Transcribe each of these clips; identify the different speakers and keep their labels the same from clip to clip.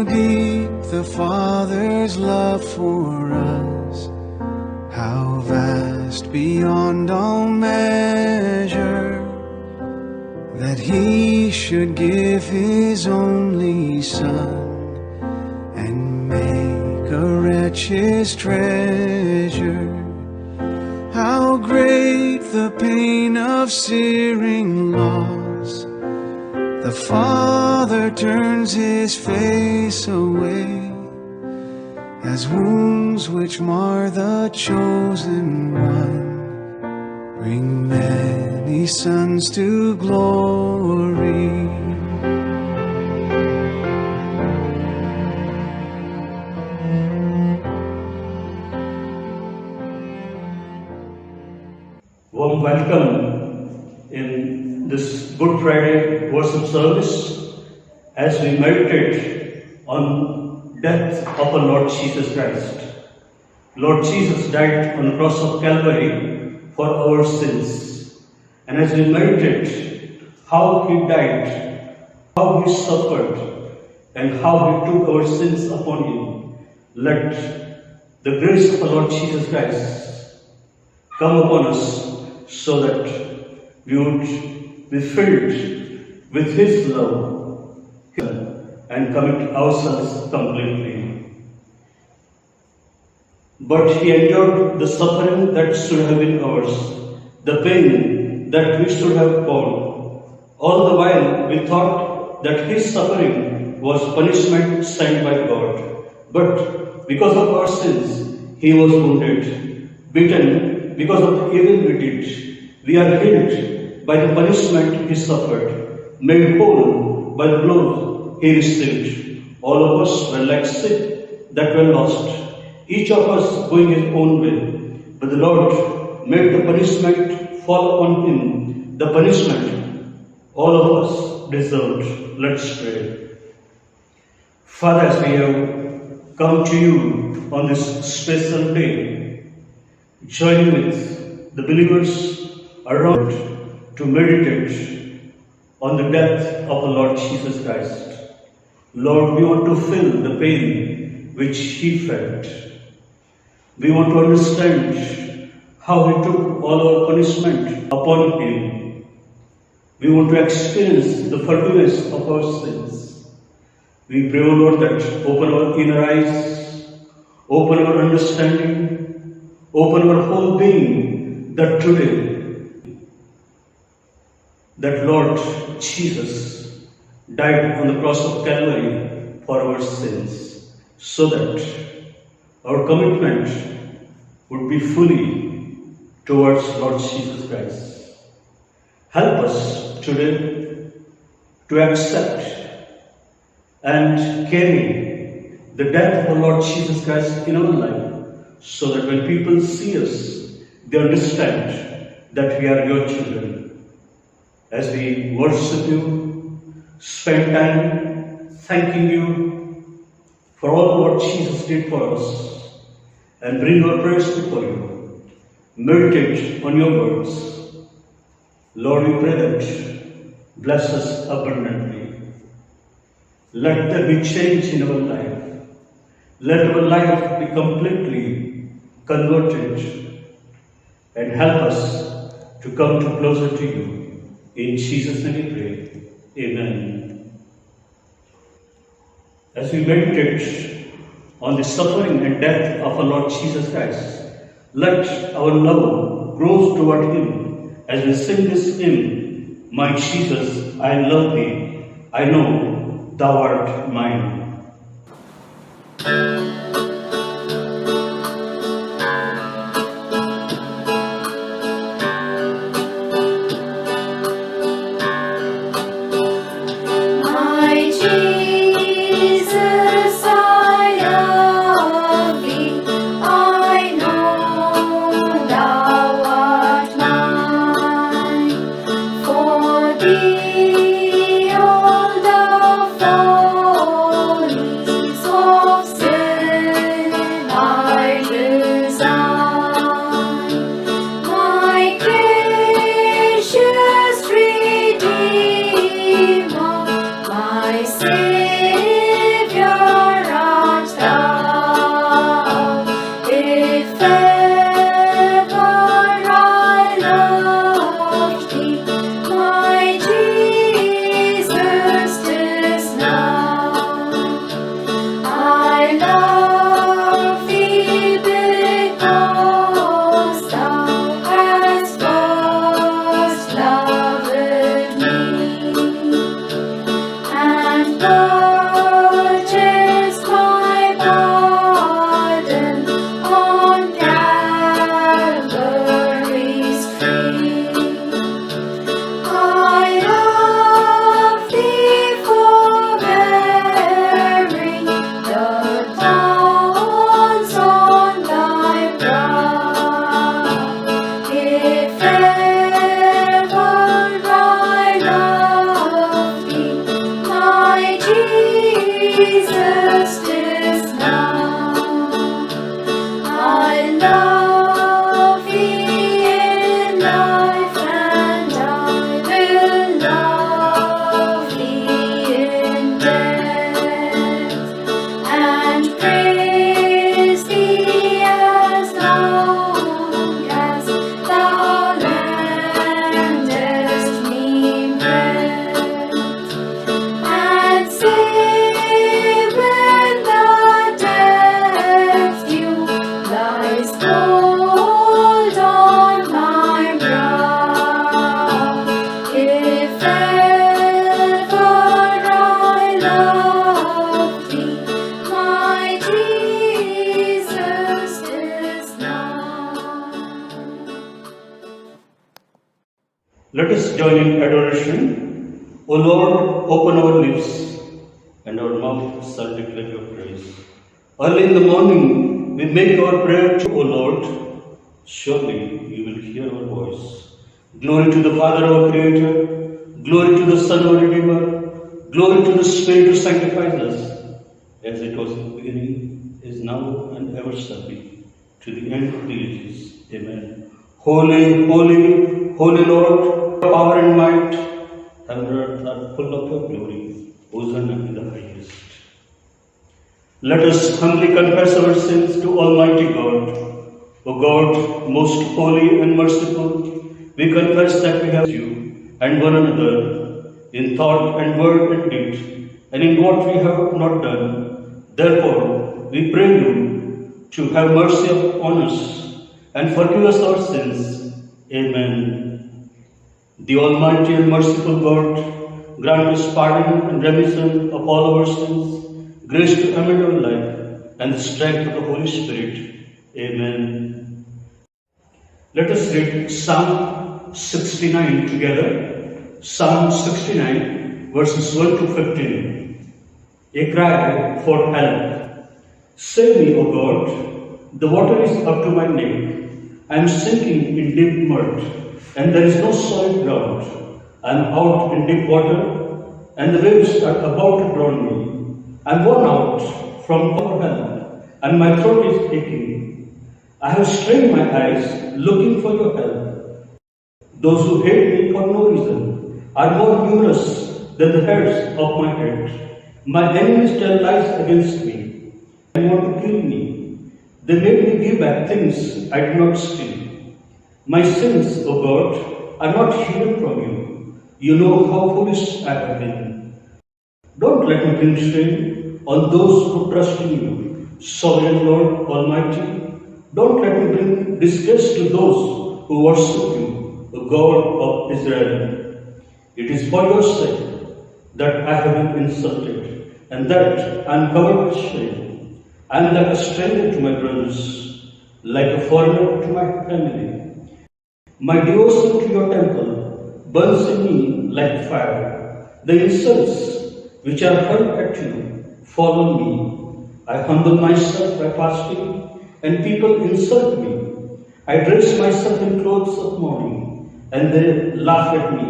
Speaker 1: deep the Father's love for us, how vast beyond all measure, that He should give His only Son and make a wretch His treasure. How great the pain of searing loss! The Father turns His face away, as wounds which mar the chosen one bring many sons to glory.
Speaker 2: Warm welcome in this Good Friday worship service as we meditate on death of our Lord Jesus Christ. Lord Jesus died on the cross of Calvary for our sins. And as we meditate how He died, how He suffered, and how He took our sins upon Him, let the grace of our Lord Jesus Christ come upon us, so that we would be filled with His love and commit ourselves completely. But He endured the suffering that should have been ours, the pain that we should have borne. All the while we thought that His suffering was punishment sent by God. But because of our sins, He was wounded, beaten because of the evil we did. We are healed by the punishment He suffered, made whole by the blows He received. All of us were like sheep that were lost, each of us going his own way. But the Lord made the punishment fall on Him, the punishment all of us deserved. Let's pray. Father, as we have come to You on this special day, joining with the believers around to meditate on the death of the Lord Jesus Christ. Lord, we want to feel the pain which He felt. We want to understand how He took all our punishment upon Him. We want to experience the forgiveness of our sins. We pray, O Lord, that open our inner eyes, open our understanding, open our whole being, that today, that Lord Jesus died on the cross of Calvary for our sins, so that our commitment would be fully towards Lord Jesus Christ. Help us today to accept and carry the death of Lord Jesus Christ in our life, so that when people see us, they understand that we are Your children. As we worship You, spend time thanking You for all Lord Jesus did for us, and bring our prayers before You, meditate on Your words. Lord, we pray that bless us abundantly. Let there be change in our life. Let our life be completely converted, and help us to come to closer to You. In Jesus' name we pray. Amen. As we meditate on the suffering and death of our Lord Jesus Christ, let our love grow toward Him as we sing this hymn, My Jesus, I love Thee, I know Thou art mine.
Speaker 3: All the follies of sin
Speaker 2: Let us join in adoration. O Lord, open our lips, and our mouth shall declare your praise. Early in the morning, we make our prayer to O Lord. Surely you will hear our voice. Glory to the Father, our Creator. Glory to the Son, our Redeemer. Glory to the Spirit who sanctifies us, as it was in the beginning, is now, and ever shall be, to the end of the ages. Amen. Holy, holy, holy Lord, power and might, heaven and earth are full of your glory. Hosanna in the highest. Let us humbly confess our sins to Almighty God. O God, most holy and merciful, we confess that we have you and one another in thought and word and deed, and in what we have not done. Therefore, we pray you to have mercy upon us and forgive us our sins. Amen. The Almighty and merciful God grant us pardon and remission of all our sins, grace to amend our life, and the strength of the Holy Spirit. Amen. Let us read Psalm 69 together. Psalm 69, verses 1 to 15. A cry for help. Save me, O God, the water is up to my neck. I am sinking in deep mud, and there is no solid ground. I am out in deep water, and the waves are about to drown me. I am worn out from overwhelm, and my throat is aching. I have strained my eyes looking for your help. Those who hate me for no reason are more numerous than the hairs of my head. My enemies tell lies against me and want to kill me. They made me give back things I did not steal. My sins, O God, are not hidden from you. You know how foolish I have been. Don't let me bring shame on those who trust in you, sovereign Lord Almighty. Don't let me bring disgrace to those who worship you, the God of Israel. It is for your sake that I have been insulted, and that I am covered with shame. I am like a stranger to my brothers, like a foreigner to my family. My devotion to your temple burns in me like fire. The insults which are hurled at you fall on me. I humble myself by fasting, and people insult me. I dress myself in clothes of mourning, and they laugh at me.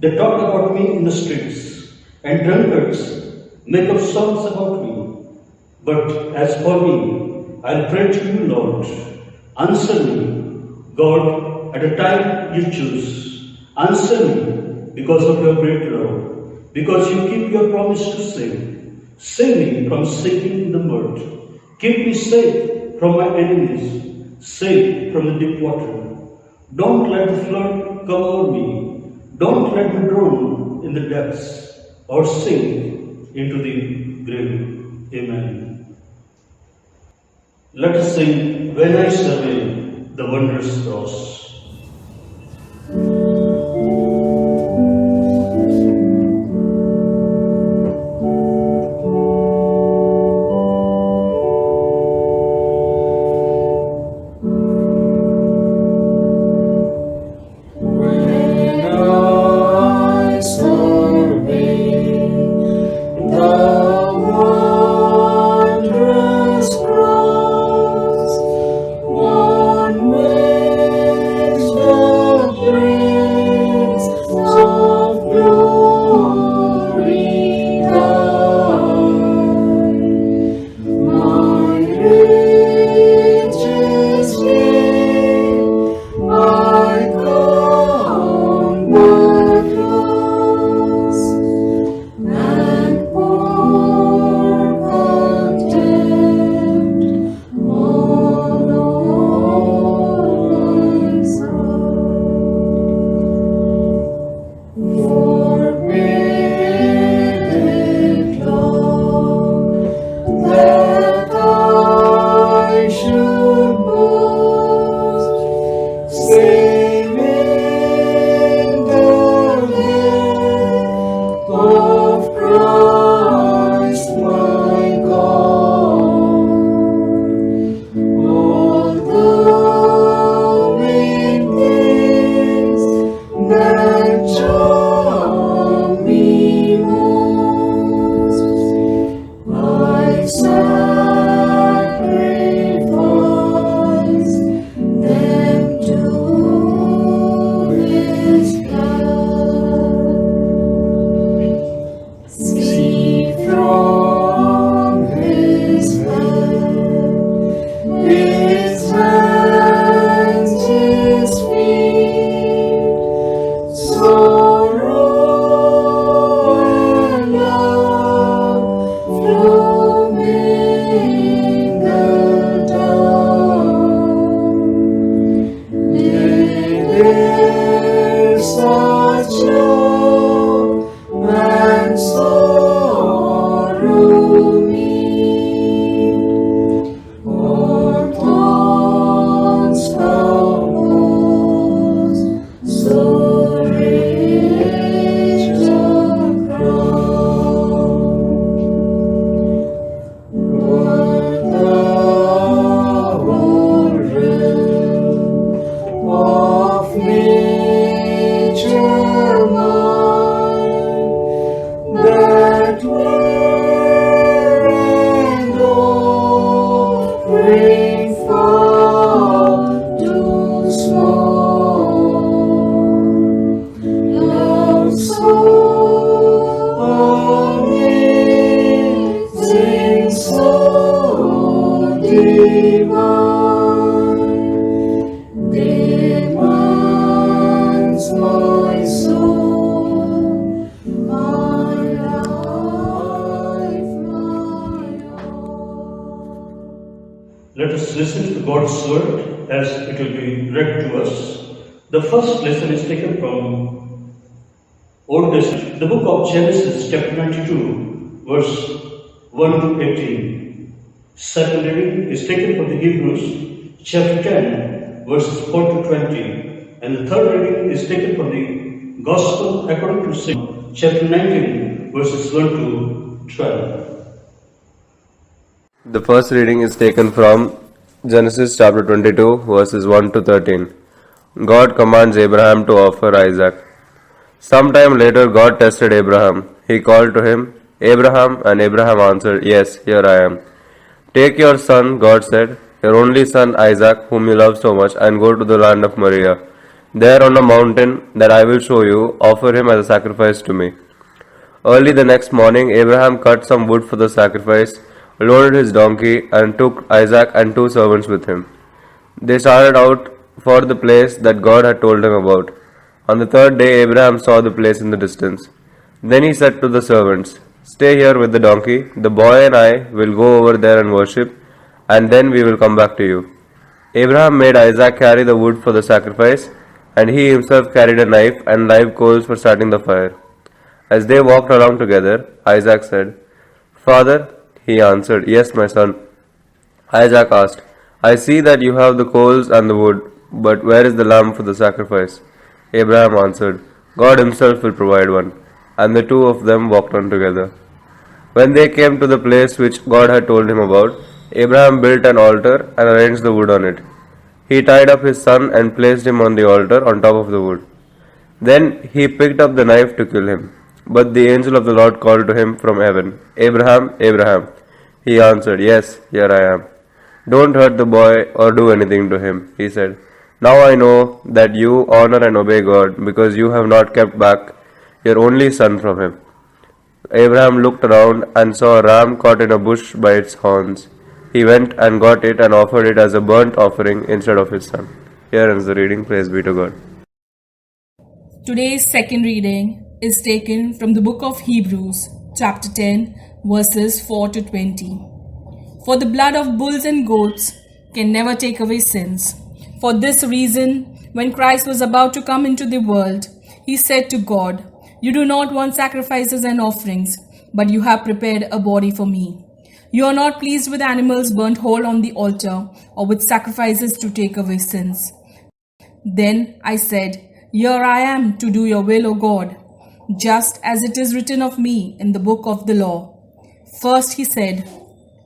Speaker 2: They talk about me in the streets, and drunkards make up songs about me. But as for me, I'll pray to you, Lord. Answer me, God, at a time you choose. Answer me because of your great love, because you keep your promise to save. Save me from sinking in the mud. Keep me safe from my enemies, safe from the deep water. Don't let the flood come over me. Don't let me drown in the depths or sink into the grave. Amen. Let us sing, When I Survey the Wondrous Cross.
Speaker 3: Wondrous cross, one way that charm me most. I sacrifice them to His blood. See from His hand, His hands, His feet, sorrow and love flow mingled down. There's such love and sorrow meet, or thorns thou so rich the crown. Wert thou all realm of nature mine, that were and offering far too small. Love so amazing, so divine, demands my soul, my life, my all.
Speaker 2: Let us listen to God's word as it will be read to us. The first lesson is taken from Old Testament, the book of Genesis, chapter 92, verse 1 to 18. Second reading is taken from the Hebrews, chapter 10, verses 4 to 20. And the third reading is taken from the Gospel according to St. chapter 19, verses 1 to 12.
Speaker 4: The first reading is taken from Genesis chapter 22, verses 1 to 13. God commands Abraham to offer Isaac. Sometime later, God tested Abraham. He called to him, Abraham, and Abraham answered, Yes, here I am. Take your son, God said, your only son Isaac, whom you love so much, and go to the land of Moriah. There on a mountain that I will show you, offer him as a sacrifice to me. Early the next morning, Abraham cut some wood for the sacrifice, loaded his donkey, and took Isaac and 2 servants with him. They started out for the place that God had told him about. On the third day, Abraham saw the place in the distance. Then he said to the servants, Stay here with the donkey. The boy and I will go over there and worship, and then we will come back to you. Abraham made Isaac carry the wood for the sacrifice, and he himself carried a knife and live coals for starting the fire. As they walked along together, Isaac said, Father, he answered, Yes, my son. Isaac asked, I see that you have the coals and the wood, but where is the lamb for the sacrifice? Abraham answered, God himself will provide one. And the two of them walked on together. When they came to the place which God had told him about, Abraham built an altar and arranged the wood on it. He tied up his son and placed him on the altar on top of the wood. Then he picked up the knife to kill him. But the angel of the Lord called to him from heaven, Abraham, Abraham. He answered, Yes, here I am. Don't hurt the boy or do anything to him, he said. Now I know that you honor and obey God, because you have not kept back your only son from him. Abraham looked around and saw a ram caught in a bush by its horns. He went and got it and offered it as a burnt offering instead of his son. Here ends the reading. Praise be to God.
Speaker 5: Today's second reading is taken from the book of Hebrews, chapter 10, verses 4 to 20. For the blood of bulls and goats can never take away sins. For this reason, when Christ was about to come into the world, he said to God, You do not want sacrifices and offerings, but you have prepared a body for me. You are not pleased with animals burnt whole on the altar, or with sacrifices to take away sins. Then I said, Here I am to do your will, O God, just as it is written of me in the book of the law. First he said,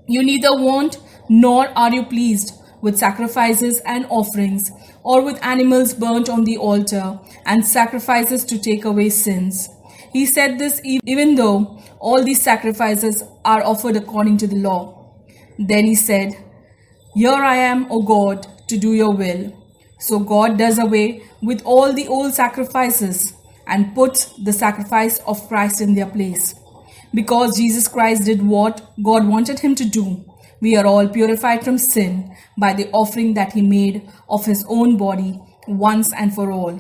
Speaker 5: You neither want nor are you pleased with sacrifices and offerings, or with animals burnt on the altar, and sacrifices to take away sins. He said this even though all these sacrifices are offered according to the law. Then he said, "Here I am, O God, to do your will." So God does away with all the old sacrifices and puts the sacrifice of Christ in their place. Because Jesus Christ did what God wanted him to do, we are all purified from sin by the offering that he made of his own body once and for all.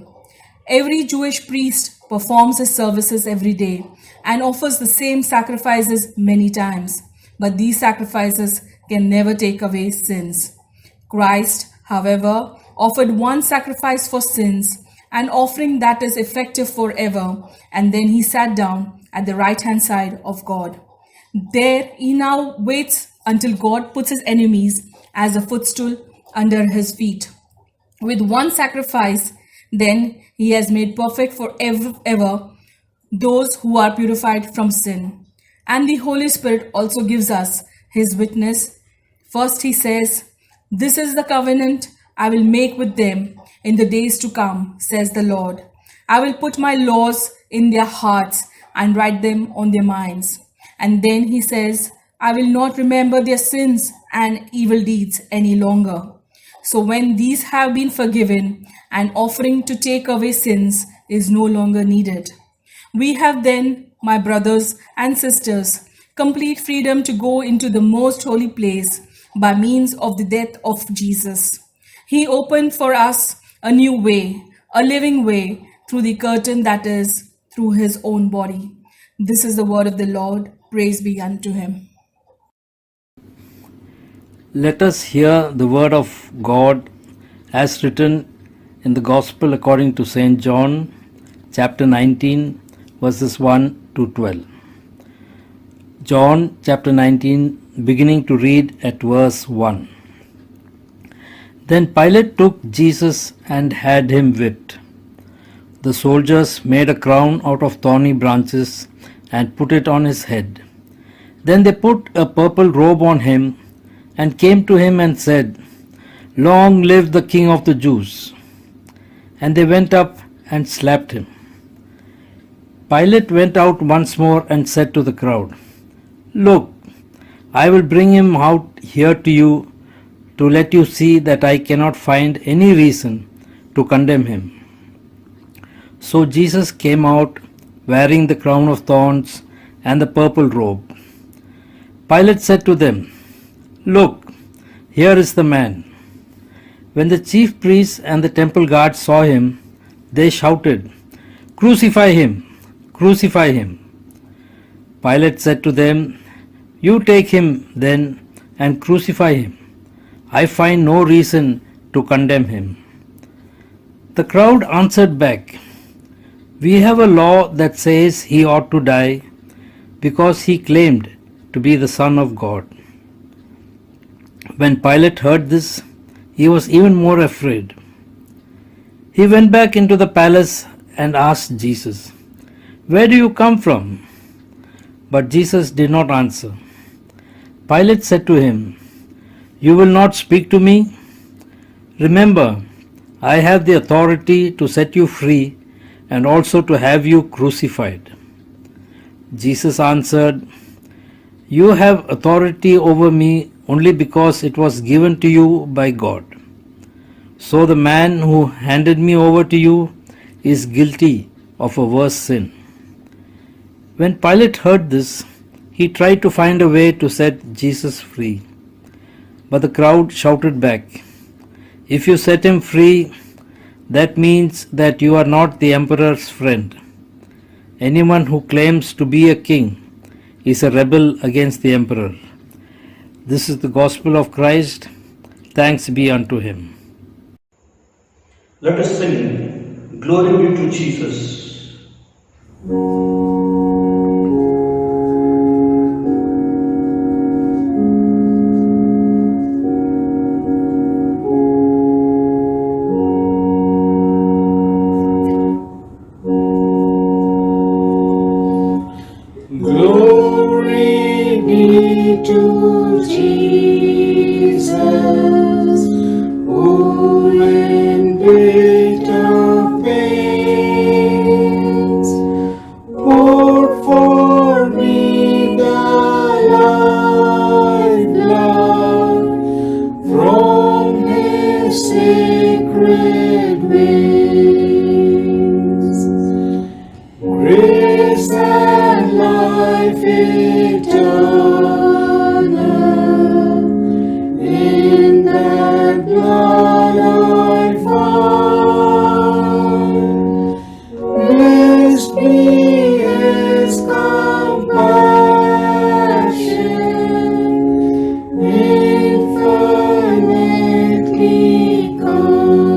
Speaker 5: Every Jewish priest performs his services every day and offers the same sacrifices many times, but these sacrifices can never take away sins. Christ, however, offered one sacrifice for sins, an offering that is effective forever, and then he sat down at the right-hand side of God. There he now waits until God puts his enemies as a footstool under his feet. With one sacrifice, then he has made perfect forever those who are purified from sin. And the Holy Spirit also gives us his witness. First he says, "This is the covenant I will make with them in the days to come, says the Lord. I will put my laws in their hearts and write them on their minds." And then he says, "I will not remember their sins and evil deeds any longer." So when these have been forgiven, an offering to take away sins is no longer needed. We have then, my brothers and sisters, complete freedom to go into the most holy place by means of the death of Jesus. He opened for us a new way, a living way, through the curtain that is through his own body. This is the word of the Lord. Praise be unto him.
Speaker 6: Let us hear the word of God as written in the Gospel according to St. John, chapter 19, verses 1 to 12. John chapter 19, beginning to read at verse 1. Then Pilate took Jesus and had him whipped. The soldiers made a crown out of thorny branches and put it on his head. Then they put a purple robe on him and came to him and said, "Long live the King of the Jews!" And they went up and slapped him. Pilate went out once more and said to the crowd, "Look, I will bring him out here to you to let you see that I cannot find any reason to condemn him." So Jesus came out wearing the crown of thorns and the purple robe. Pilate said to them, "Look, here is the man." When the chief priests and the temple guards saw him, they shouted, "Crucify him! Crucify him!" Pilate said to them, "You take him then and crucify him. I find no reason to condemn him." The crowd answered back, "We have a law that says he ought to die because he claimed to be the Son of God." When Pilate heard this, he was even more afraid. He went back into the palace and asked Jesus, "Where do you come from?" But Jesus did not answer. Pilate said to him, "You will not speak to me? Remember, I have the authority to set you free and also to have you crucified." Jesus answered, "You have authority over me only because it was given to you by God. So the man who handed me over to you is guilty of a worse sin." When Pilate heard this, he tried to find a way to set Jesus free. But the crowd shouted back, "If you set him free, that means that you are not the emperor's friend. Anyone who claims to be a king is a rebel against the emperor." This is the gospel of Christ. Thanks be unto him.
Speaker 2: Let us sing, "Glory be to Jesus."
Speaker 3: Glory be to Jesus. life eternal. In that blood I find, blessed be His compassion, infinitely kind.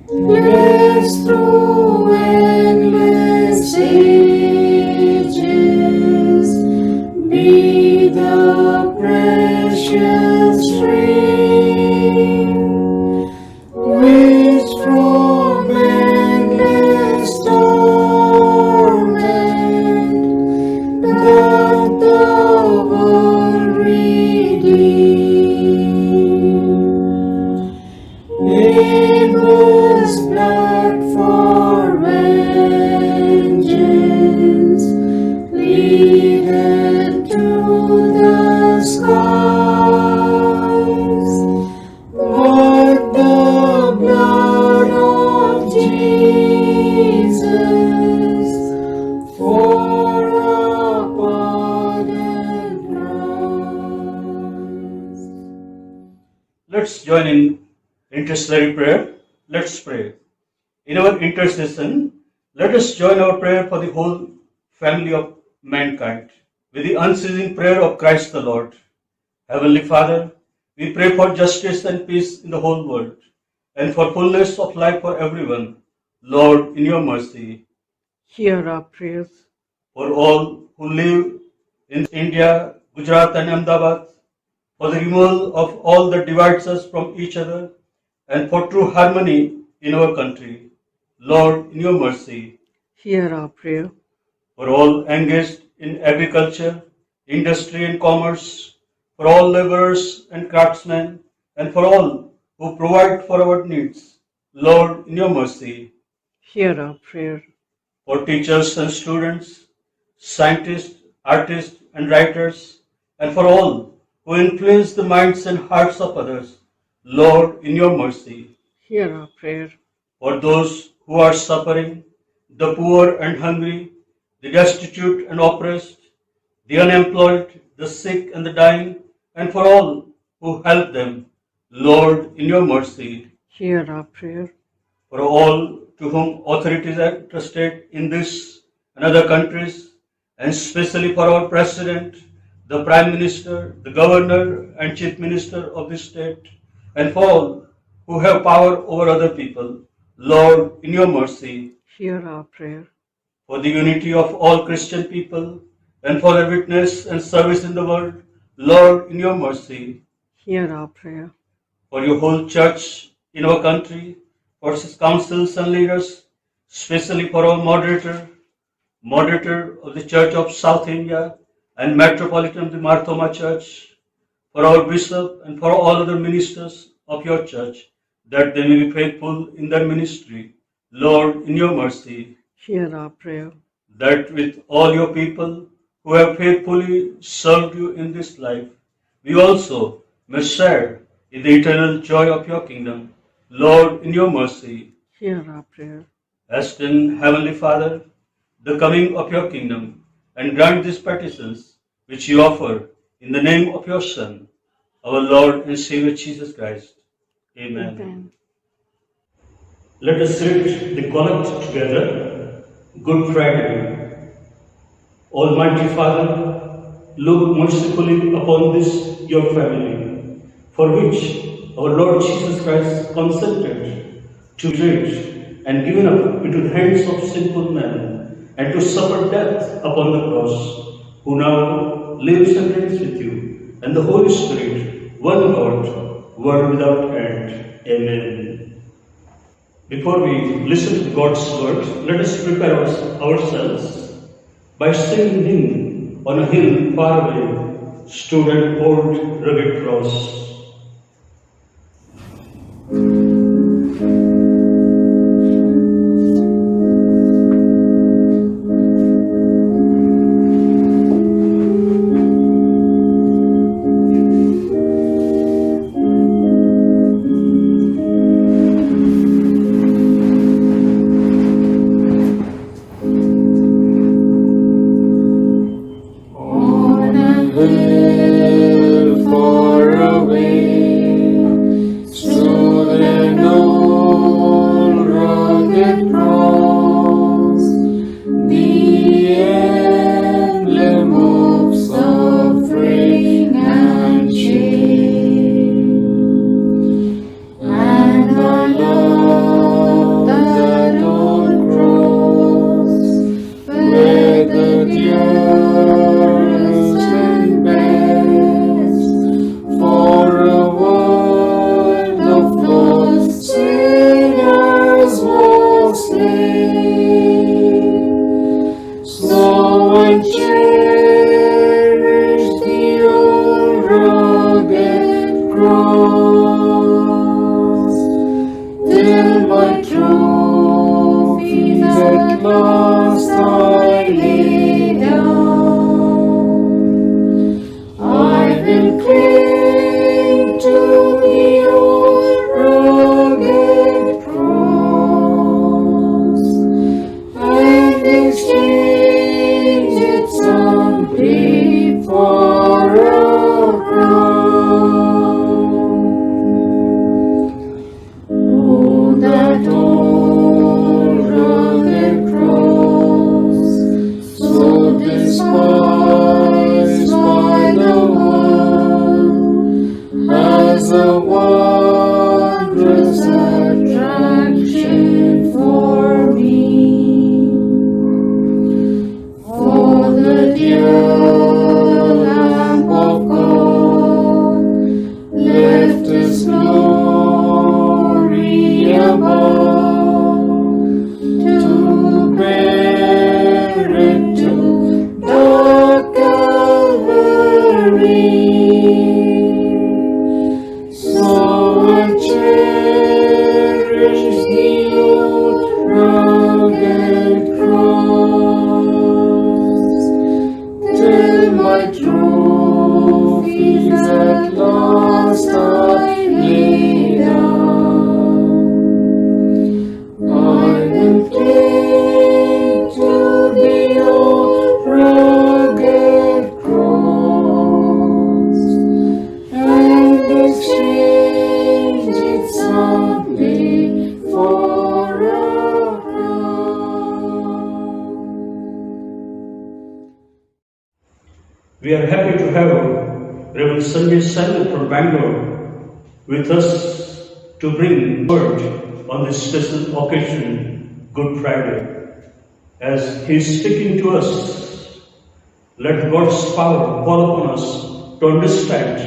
Speaker 3: Blessed through endless ages be the precious stream, which from endless torment doth the world redeem. Abel's blood for vengeance pleaded to the skies, but the blood of Jesus for a pardon price.
Speaker 2: Let's join in intercessory prayer. Let's pray. In our intercession, let us join our prayer for the whole family of mankind with the unceasing prayer of Christ the Lord. Heavenly Father, we pray for justice and peace in the whole world and for fullness of life for everyone. Lord, in your mercy,
Speaker 3: Hear our prayers.
Speaker 2: for all who live in India, Gujarat, and Ahmedabad, for the removal of all that divides us from each other, and for true harmony in our country. Lord, in your mercy,
Speaker 3: Hear our prayer.
Speaker 2: for all engaged in agriculture, industry, and commerce, for all laborers and craftsmen, and for all who provide for our needs. Lord, in your mercy,
Speaker 3: Hear our prayer.
Speaker 2: for teachers and students, scientists, artists, and writers, and for all who influence the minds and hearts of others. Lord, in your mercy,
Speaker 3: Hear our prayer.
Speaker 2: for those who are suffering, the poor and hungry, the destitute and oppressed, the unemployed, the sick and the dying, and for all who help them. Lord, in your mercy,
Speaker 3: Hear our prayer.
Speaker 2: for all to whom authorities are entrusted in this and other countries, and especially for our President, the Prime Minister, the Governor and Chief Minister of this state, and for all who have power over other people. Lord, in your mercy,
Speaker 3: Hear our prayer.
Speaker 2: for the unity of all Christian people, and for their witness and service in the world. Lord, in your mercy,
Speaker 3: Hear our prayer.
Speaker 2: for your whole church in our country, for its councils and leaders, especially for our moderator of the Church of South India and Metropolitan of the Marthoma Church, for our bishop and for all other ministers of your church, that they may be faithful in their ministry. Lord, in your mercy,
Speaker 3: Hear our prayer.
Speaker 2: that with all your people who have faithfully served you in this life, we also may share in the eternal joy of your kingdom. Lord, in your mercy,
Speaker 3: Hear our prayer.
Speaker 2: hasten, Heavenly Father, the coming of your kingdom, and grant these petitions which you offer in the name of your Son, our Lord and Savior Jesus Christ. Amen.
Speaker 3: Amen.
Speaker 2: Let us read the collect together. Good Friday. Almighty Father, look mercifully upon this your family, for which our Lord Jesus Christ consented to be betrayed and given up into the hands of sinful men, and to suffer death upon the cross, who now lives and reigns with you, and the Holy Spirit, one God, world without end. Amen. Before we listen to God's word, let us prepare ourselves by singing hymn on a hill far away stood an old rugged cross.
Speaker 7: rugged cross, the emblem of suffering and shame. And I love that old cross, where the dearest and best for a world of lost sinners was slain. So I cherish the old rugged cross, till my trophies at last I lay down. I will cling to the old rugged cross and exchange it someday for a crown. Oh, that old rugged cross, so despised by the world, has a wondrous attraction for me. For the dear Lamb of God left His glory above to bear it to the Calvary. So I cherish the old rugged cross, till my trophies at last I lay down. I will cling to the old rugged cross and exchange it someday for a crown.
Speaker 2: We are happy to have Reverend Sanjay Samuel from Bangalore with us to bring word on this special occasion, Good Friday. As he is speaking to us, let God's power fall upon us to understand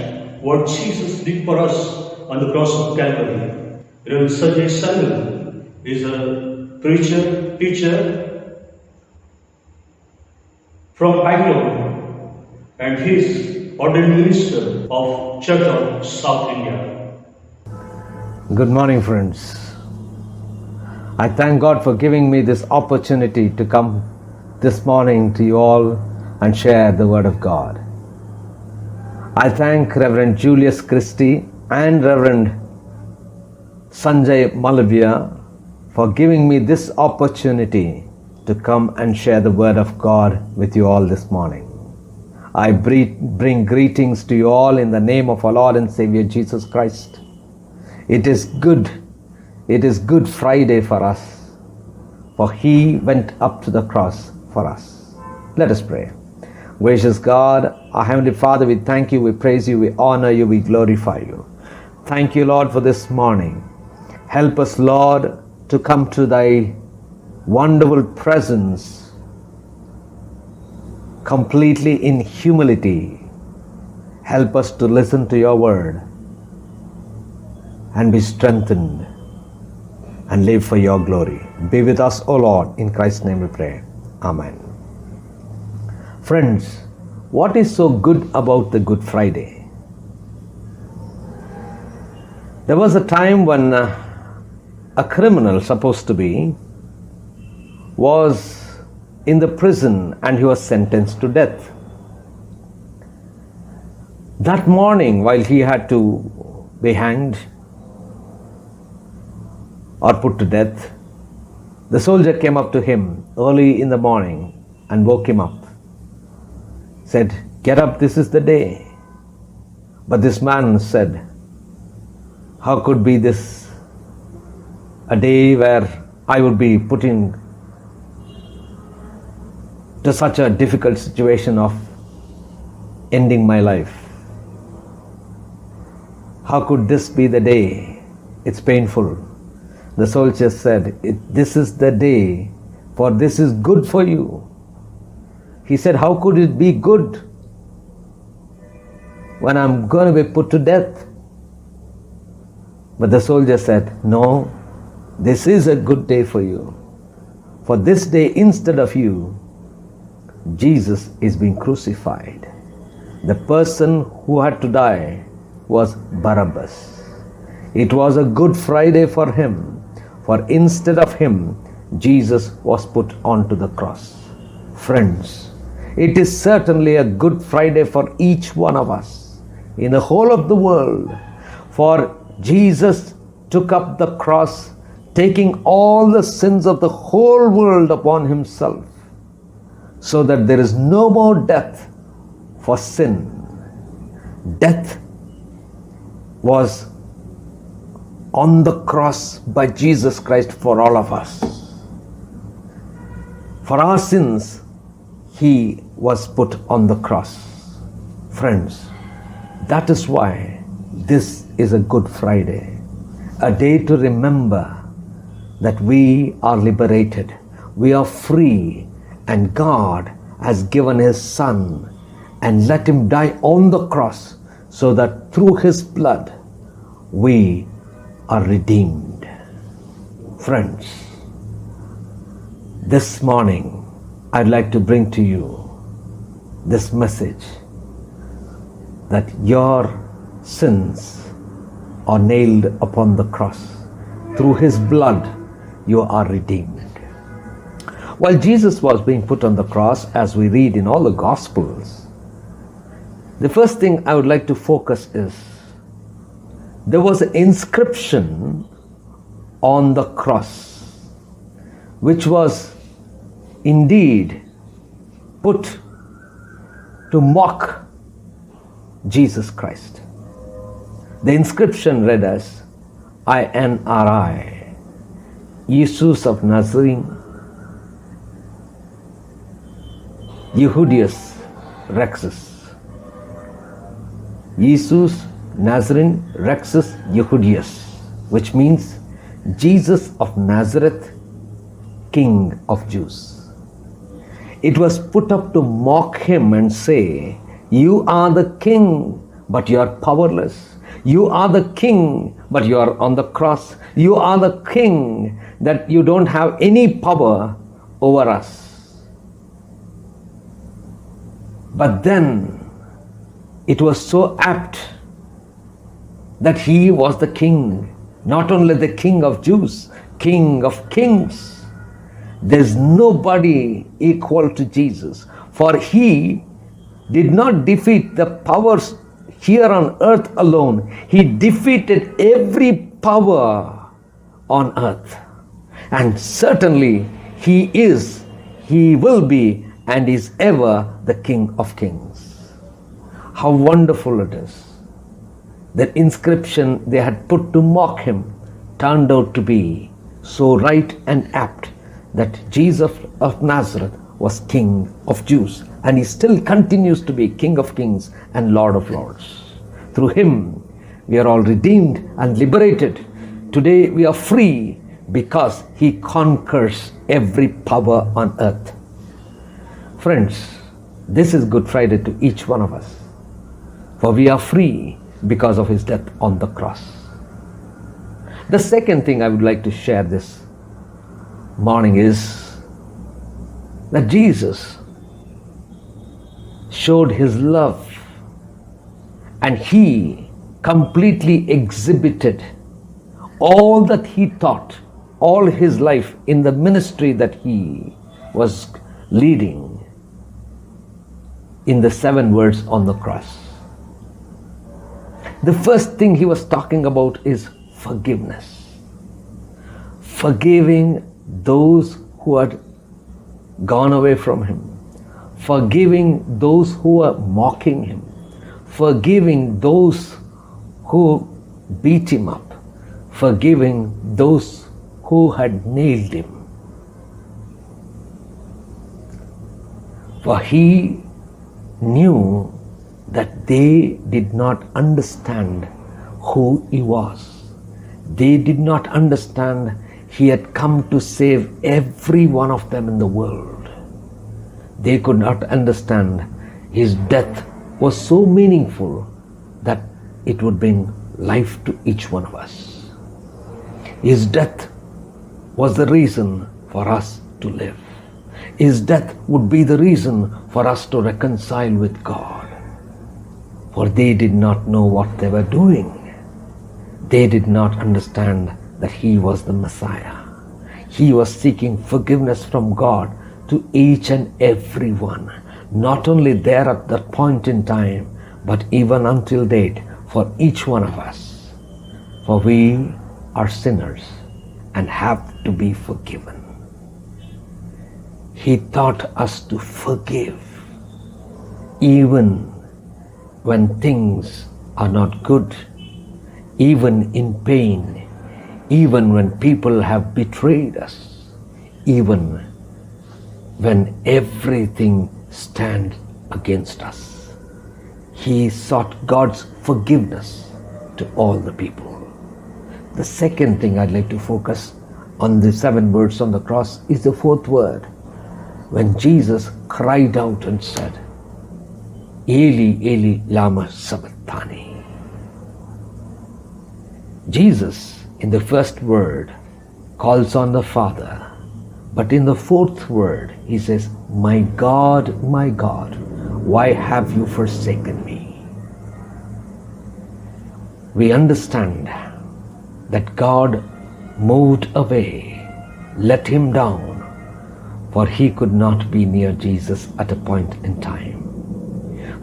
Speaker 2: what Jesus did for us on the cross of Calvary. Reverend Sanjay Samuel is a preacher, teacher from Bangalore, and he is ordained minister of Church of South India.
Speaker 8: Good morning, friends. I thank God for giving me this opportunity to come this morning to you all and share the Word of God. I thank Reverend Julius Christie and Reverend Sanjay Malavia for giving me this opportunity to come and share the Word of God with you all this morning. I bring greetings to you all in the name of our Lord and Savior Jesus Christ. It is Good Friday for us, for He went up to the cross for us. Let us pray. Gracious God, our Heavenly Father, we thank you, we praise you, we honor you, we glorify you. Thank you, Lord, for this morning. Help us, Lord, to come to thy wonderful presence completely in humility. Help us to listen to your word and be strengthened and live for your glory. Be with us, O Lord. In Christ's name we pray. Amen. Friends, what is so good about the Good Friday? There was a time when a criminal, supposed to be, was in the prison and he was sentenced to death. That morning, while he had to be hanged or put to death, the soldier came up to him early in the morning and woke him up. Said, "Get up, this is the day." But this man said, "How could be this a day where I would be put in to such a difficult situation of ending my life. How could this be the day? It's painful. The soldier said, this is the day, for this is good for you. He said, how could it be good when I'm going to be put to death? But the soldier said, no, this is a good day for you. For this day, instead of you, Jesus is being crucified. The person who had to die was Barabbas. It was a Good Friday for him, for instead of him, Jesus was put onto the cross. Friends, it is certainly a Good Friday for each one of us in the whole of the world, for Jesus took up the cross, taking all the sins of the whole world upon himself, so that there is no more death for sin. Death was on the cross by Jesus Christ for all of us. For our sins, he was put on the cross. Friends, that is why this is a Good Friday, a day to remember that we are liberated, we are free, and God has given his Son and let him die on the cross so that through his blood we are redeemed. Friends, this morning I'd like to bring to you this message that your sins are nailed upon the cross. Through his blood you are redeemed. While Jesus was being put on the cross, as we read in all the Gospels, the first thing I would like to focus is there was an inscription on the cross which was indeed put to mock Jesus Christ. The inscription read as INRI, Jesus of Nazarene, Yehudius Rexus. Jesus Nazarene Rexus Yehudius, which means Jesus of Nazareth, King of Jews. It was put up to mock him and say, you are the king, but you are powerless. You are the king, but you are on the cross. You are the king, that you don't have any power over us. But then it was so apt that he was the king, not only the King of Jews, King of kings. There's nobody equal to Jesus, for he did not defeat the powers here on earth alone. He defeated every power on earth. And certainly he is, he will be, and is ever the King of kings. How wonderful it is. That inscription they had put to mock him turned out to be so right and apt, that Jesus of Nazareth was King of Jews, and he still continues to be King of kings and Lord of lords. Through him we are all redeemed and liberated. Today we are free because he conquers every power on earth. Friends, this is Good Friday to each one of us, for we are free because of his death on the cross. The second thing I would like to share this morning is that Jesus showed his love, and he completely exhibited all that he taught all his life in the ministry that he was leading in the 7 words on the cross. The first thing he was talking about is forgiveness. Forgiving those who had gone away from him. Forgiving those who were mocking him. Forgiving those who beat him up. Forgiving those who had nailed him. For he knew that they did not understand who he was. They did not understand he had come to save every one of them in the world. They could not understand his death was so meaningful that it would bring life to each one of us. His death was the reason for us to live. His death would be the reason for us to reconcile with God. For they did not know what they were doing. They did not understand that he was the Messiah. He was seeking forgiveness from God to each and every one, not only there at that point in time, but even until date for each one of us. For we are sinners and have to be forgiven. He taught us to forgive even when things are not good, even in pain, even when people have betrayed us, even when everything stands against us. He sought God's forgiveness to all the people. The second thing I'd like to focus on the 7 words on the cross is the 4th word. When Jesus cried out and said, Eli, Eli, lama sabachthani. Jesus, in the first word, calls on the Father. But in the 4th word, he says, my God, why have you forsaken me? We understand that God moved away, let him down, for he could not be near Jesus at a point in time.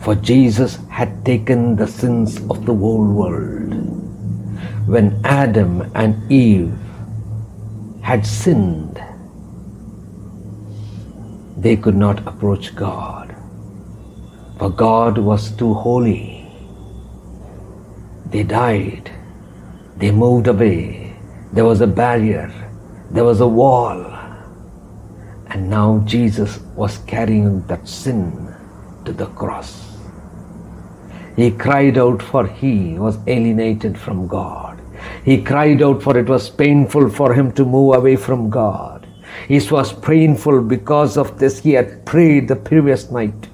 Speaker 8: For Jesus had taken the sins of the whole world. When Adam and Eve had sinned, they could not approach God, for God was too holy. They died. They moved away. There was a barrier. There was a wall. And now Jesus was carrying that sin to the cross. He cried out, for he was alienated from God. He cried out, for it was painful for him to move away from God. It was painful because of this. He had prayed the previous night,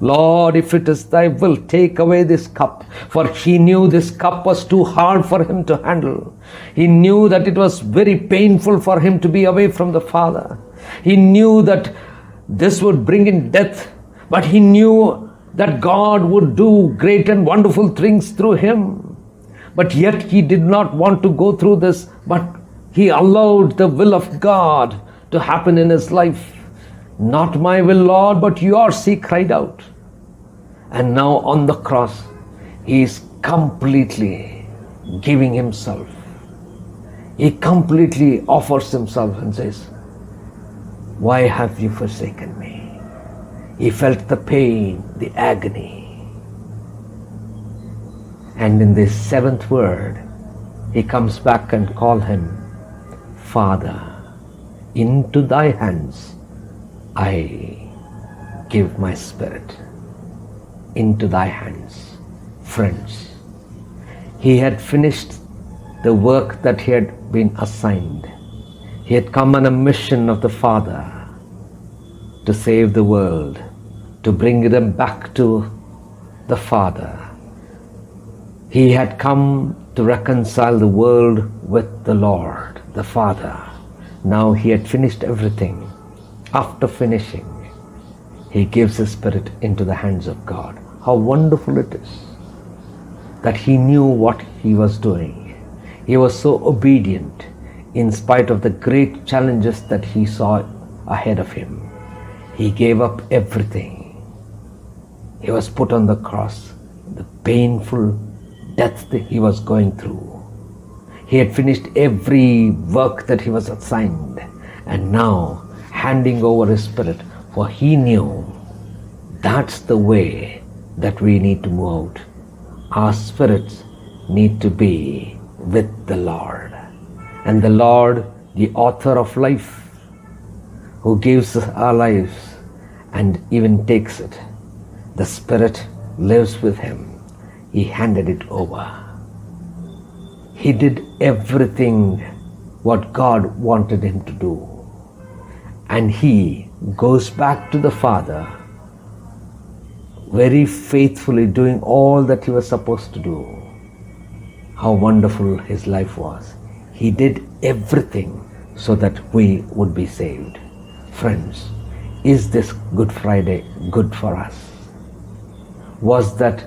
Speaker 8: Lord, if it is thy will, take away this cup. For he knew this cup was too hard for him to handle. He knew that it was very painful for him to be away from the Father. He knew that this would bring in death, but he knew that God would do great and wonderful things through him. But yet he did not want to go through this, but he allowed the will of God to happen in his life. Not my will, Lord, but yours, he cried out. And now on the cross, he is completely giving himself. He completely offers himself and says, why have you forsaken me? He felt the pain, the agony. And in this 7th word, he comes back and calls him, Father, into thy hands I give my spirit. Into thy hands. Friends, he had finished the work that he had been assigned. He had come on a mission of the Father to save the world, to bring them back to the Father. He had come to reconcile the world with the Lord, the Father. Now he had finished everything. After finishing, he gives his spirit into the hands of God. How wonderful it is that he knew what he was doing. He was so obedient in spite of the great challenges that he saw ahead of him. He gave up everything. He was put on the cross, the painful death that he was going through. He had finished every work that he was assigned, and now handing over his spirit, for he knew that's the way that we need to move out. Our spirits need to be with the Lord. And the Lord, the author of life, who gives us our lives and even takes it, the Spirit lives with him. He handed it over. He did everything what God wanted him to do. And he goes back to the Father very faithfully, doing all that he was supposed to do. How wonderful his life was. He did everything so that we would be saved. Friends, is this Good Friday good for us? Was that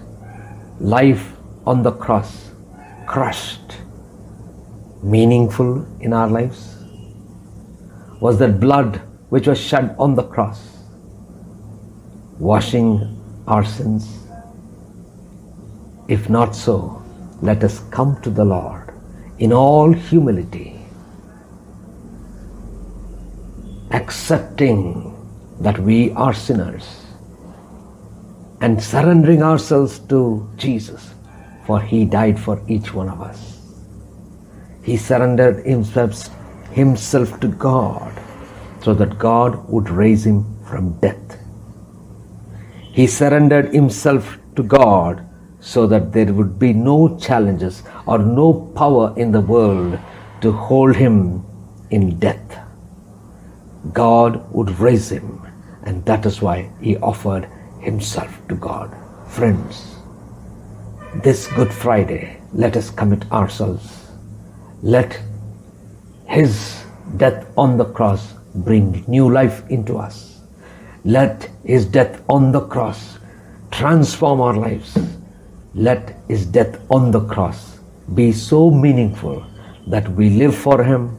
Speaker 8: life on the cross crushed meaningful in our lives? Was that blood which was shed on the cross washing our sins? If not so, let us come to the Lord in all humility, accepting that we are sinners and surrendering ourselves to Jesus, for he died for each one of us. He surrendered himself to God so that God would raise him from death. He surrendered himself to God so that there would be no challenges or no power in the world to hold him in death. God would raise him, and that is why he offered himself to God. Friends, this Good Friday, let us commit ourselves. Let his death on the cross bring new life into us. Let his death on the cross transform our lives. Let his death on the cross be so meaningful that we live for him.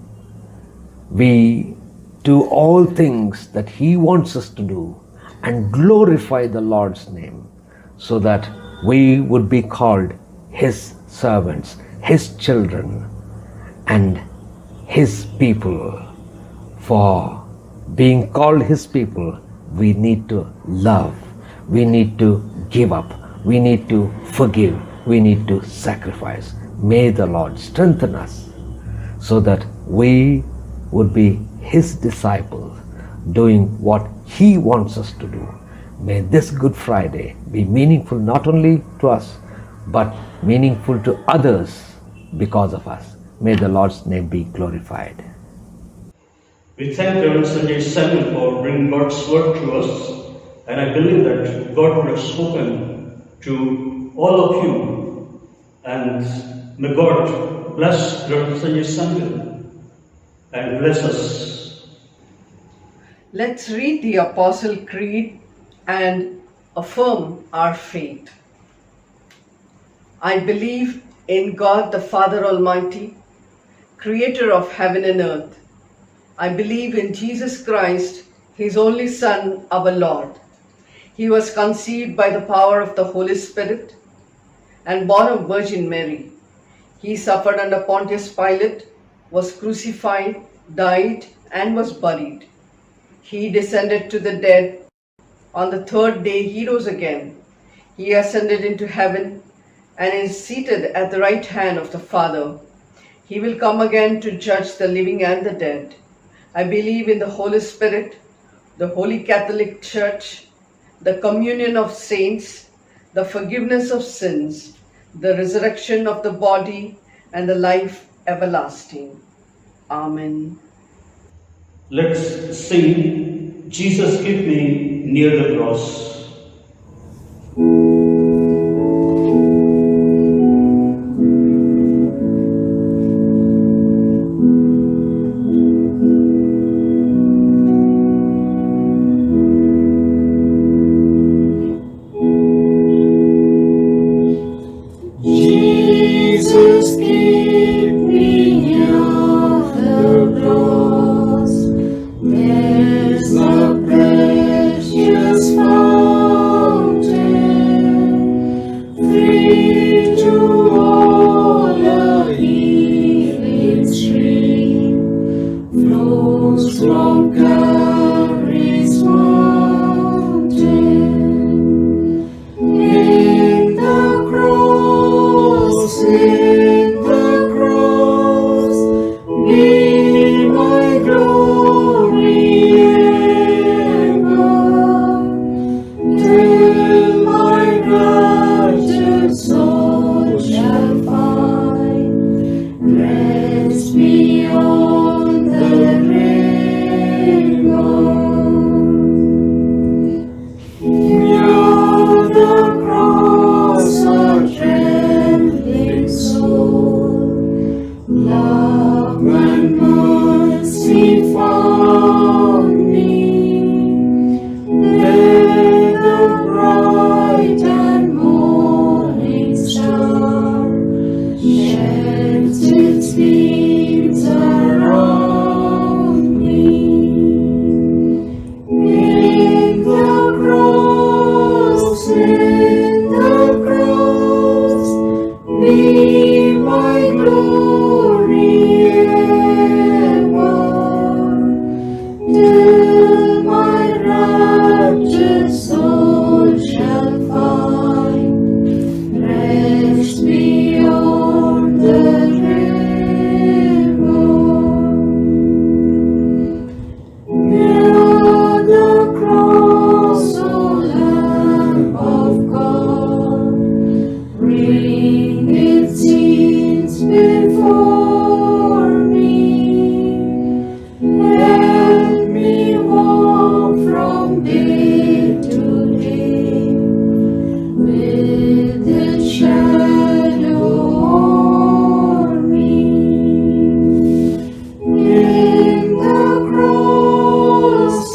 Speaker 8: We do all things that he wants us to do and glorify the Lord's name, so that we would be called his servants, his children, and his people. For being called his people, we need to love, we need to give up, we need to forgive, we need to sacrifice. May the Lord strengthen us so that we would be his disciples, doing what he wants us to do. May this Good Friday be meaningful not only to us, but meaningful to others because of us. May the Lord's name be glorified.
Speaker 2: We thank Reverend Sanjay Samuel for bringing God's word to us, and I believe that God would have spoken to all of you, and may God bless Reverend Sanjay Samuel and bless us.
Speaker 3: Let's read the Apostle Creed and affirm our faith. I believe in God the Father Almighty, creator of heaven and earth. I believe in Jesus Christ, his only Son, our Lord. He was conceived by the power of the Holy Spirit and born of Virgin Mary. He suffered under Pontius Pilate, was crucified, died, and was buried. He descended to the dead. On the third day he rose again. He ascended into heaven and is seated at the right hand of the Father. He will come again to judge the living and the dead. I believe in the Holy Spirit, the Holy Catholic Church, the communion of saints, the forgiveness of sins, the resurrection of the body, and the life everlasting. Amen.
Speaker 2: Let's sing, Jesus keep me near the cross.
Speaker 7: Jesus, keep me near the cross. There's a precious fire. found me. There the bright and morning star sheds its beams around me. In the cross, be my glory ever, till my raptured soul shall find rest beyond the river. Near the cross, O Lamb of God, bring its scenes before me. Help me walk from day to day with its shadow o'er me. In the cross,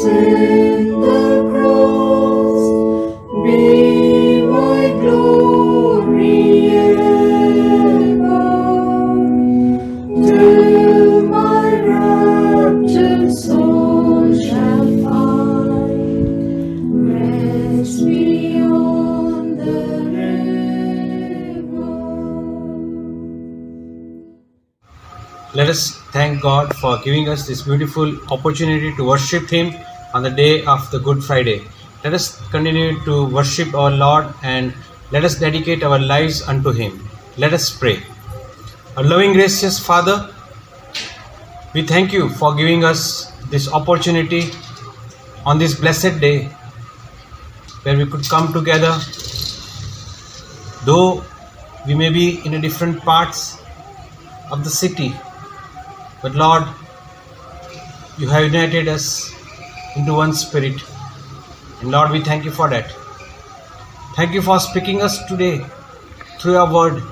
Speaker 7: be my glory ever, till my raptured soul shall find rest beyond the river.
Speaker 9: Let us thank God for giving us this beautiful opportunity to worship Him on the day of the Good Friday. Let us continue to worship our Lord and let us dedicate our lives unto Him. Let us pray. Our loving, gracious Father, we thank You for giving us this opportunity on this blessed day where we could come together. Though we may be in a different parts of the city, but Lord, You have united us into one spirit. And Lord, we thank You for that. Thank You for speaking us today through Your word,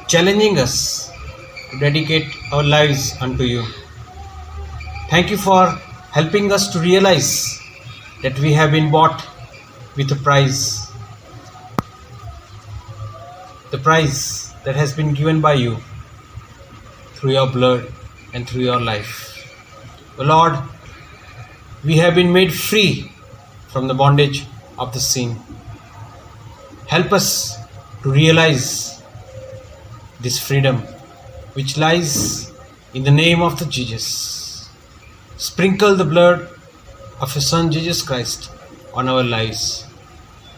Speaker 9: challenging us to dedicate our lives unto You. Thank You for helping us to realize that we have been bought with a price. The price that has been given by You through Your blood and through Your life. O Lord, we have been made free from the bondage of the sin. Help us to realize this freedom which lies in the name of the Jesus. Sprinkle the blood of Your Son Jesus Christ on our lives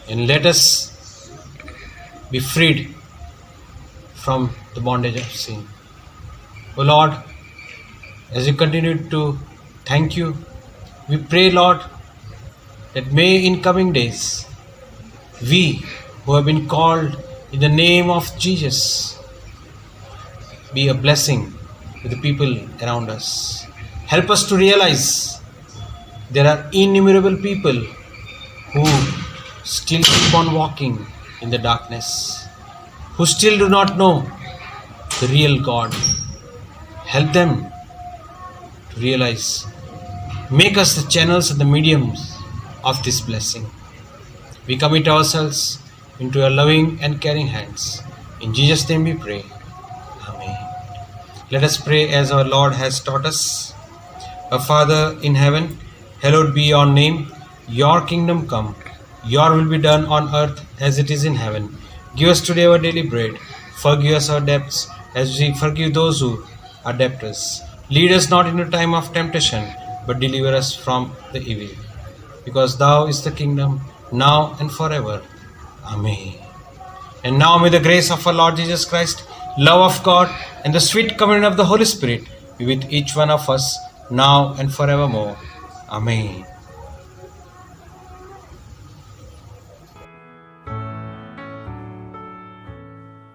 Speaker 9: and let us be freed from the bondage of sin. O Lord, as we continue to thank You, we pray, Lord, that may in coming days we who have been called in the name of Jesus be a blessing to the people around us. Help us to realize there are innumerable people who still keep on walking in the darkness, who still do not know the real God. Help them to realize. Make us the channels and the mediums of this blessing. We commit ourselves into Your loving and caring hands. In Jesus' name we pray. Amen. Let us pray as our Lord has taught us. Our Father in heaven, hallowed be Your name. Your kingdom come. Your will be done on earth as it is in heaven. Give us today our daily bread. Forgive us our debts as we forgive those who are debtors. Lead us not into time of temptation, but deliver us from the evil. Because Thou is the kingdom, now and forever. Amen. And now may the grace of our Lord Jesus Christ, love of God, and the sweet communion of the Holy Spirit be with each one of us, now and forevermore. Amen.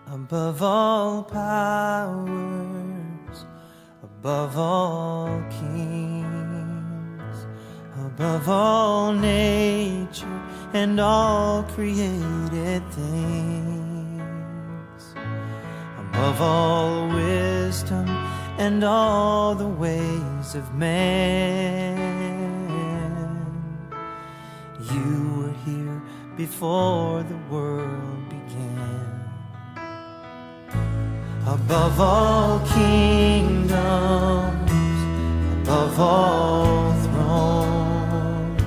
Speaker 10: Above all powers, above all kings, above all nature and all created things, above all wisdom and all the ways of man. You were here before the world began. Above all kingdoms, above all thrones,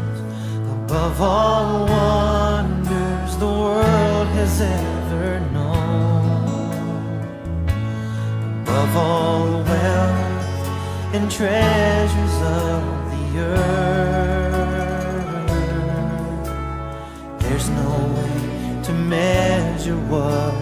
Speaker 10: above all wonders the world has ever known, above all wealth and treasures of the earth, there's no way to measure what